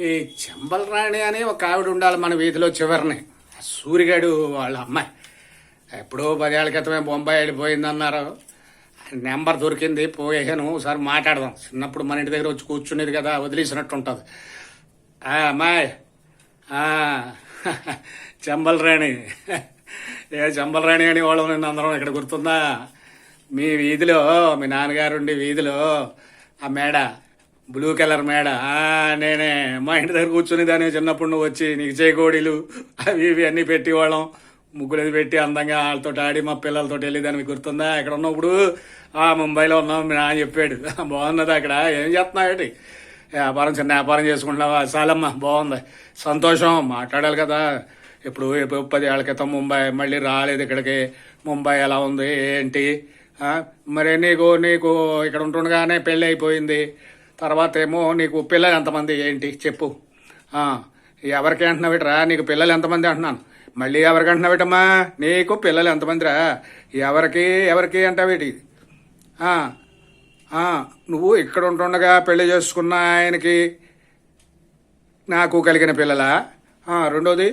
ఈ చెంబలరాణి అని ఒక ఆవిడ ఉండాలి మన వీధిలో చివరిని. సూరిగాడు వాళ్ళ అమ్మాయి ఎప్పుడో 10 ఏళ్ల క్రితమే బొంబాయి వెళ్ళిపోయిందన్నారు. నెంబర్ దొరికింది, పోయాను. ఒకసారి మాట్లాడదాం. చిన్నప్పుడు మన ఇంటి దగ్గర వచ్చి కూర్చునేది కదా, వదిలేసినట్టు ఉంటుంది. అమ్మాయి చెంబలరాణి. చెంబలరాణి అని వాళ్ళు నిన్న అందరం ఇక్కడ గుర్తుందా? మీ వీధిలో, మీ నాన్నగారుండి వీధిలో ఆ మేడ, బ్లూ కలర్ మేడ, నేనే మా ఇంటి దగ్గర కూర్చుని దాన్ని చిన్నప్పుడు నువ్వు వచ్చి నీకు చేకోడీలు అవి ఇవి అన్నీ పెట్టేవాళ్ళం. ముగ్గులు అది పెట్టి అందంగా వాళ్ళతో ఆడి మా పిల్లలతో వెళ్ళేదాన్ని. మీకు గుర్తుందా? ఇక్కడ ఉన్నప్పుడు ముంబైలో ఉన్నాం మీ నాన్న చెప్పాడు. బాగున్నది అక్కడ, ఏం చేస్తున్నావు? వ్యాపారం, చిన్న వ్యాపారం చేసుకుంటున్నావా? చాలమ్మా, బాగుంది, సంతోషం. మాట్లాడాలి కదా. ఇప్పుడు 10 ఏళ్ల క్రితం ముంబై, మళ్ళీ రాలేదు ఇక్కడికి. ముంబై ఎలా ఉంది ఏంటి? మరి నీకు ఇక్కడ ఉంటుండగానే పెళ్ళి అయిపోయింది. తర్వాత ఏమో నీకు పిల్లలు ఎంతమంది ఏంటి చెప్పు? ఎవరికి అంటున్నావిట్రా? నీకు పిల్లలు ఎంతమంది అంటున్నాను. మళ్ళీ ఎవరికి అంటున్నావిటమ్మా? నీకు పిల్లలు ఎంతమందిరా? ఎవరికి అంటావేటి? నువ్వు ఇక్కడ ఉంటుండగా పెళ్లి చేసుకున్న ఆయనకి నాకు కలిగిన పిల్లలా? రెండోది,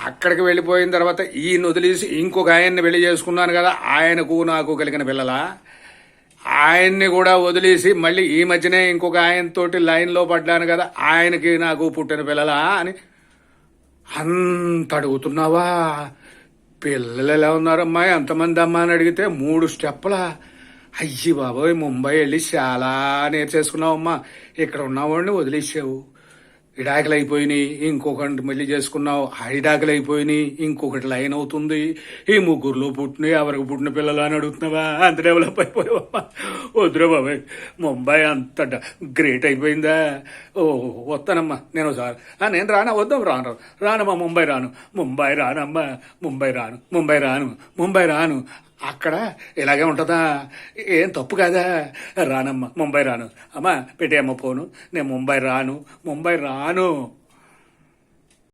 అక్కడికి వెళ్ళిపోయిన తర్వాత ఈయన వదిలేసి ఇంకొక ఆయన్ని పెళ్లి చేసుకున్నాను కదా, ఆయనకు నాకు కలిగిన పిల్లలా? ఆయన్ని కూడా వదిలేసి మళ్ళీ ఈ మధ్యనే ఇంకొక ఆయనతోటి లైన్లో పడ్డాను కదా, ఆయనకి నాకు పుట్టిన పిల్లలా అని అంత అడుగుతున్నావా? పిల్లలు ఎలా ఉన్నారమ్మా, ఎంతమంది అమ్మా అని అడిగితే 3 స్టెప్పులా? అయ్యి బాబోయ్, ముంబై వెళ్ళి చాలా నేర్చేసుకున్నావమ్మా. ఇక్కడ ఉన్నవాడిని వదిలేసావు, ఇడాకులు అయిపోయినాయి, ఇంకొకటి మళ్ళీ చేసుకున్నావు, ఇడాకులు అయిపోయినాయి, ఇంకొకటి లైన్ అవుతుంది. ఈ ముగ్గురులో పుట్టినవి ఎవరికి పుట్టిన పిల్లలు అని అడుగుతున్నావా? అంత డెవలప్ అయిపోయావమ్మా. వద్దురా బాబాయ్, ముంబై అంత గ్రేట్ అయిపోయిందా? వస్తానమ్మా నేను ఒకసారి. నేను రానా? వద్దాం, రానమ్మా, ముంబై రాను. అక్కడ ఇలాగే ఉంటుందా? ఏం తప్పు కాదా? రానమ్మా, ముంబై రాను. అమ్మా పెట్టేయమ్మ ఫోను. నేను ముంబై రాను.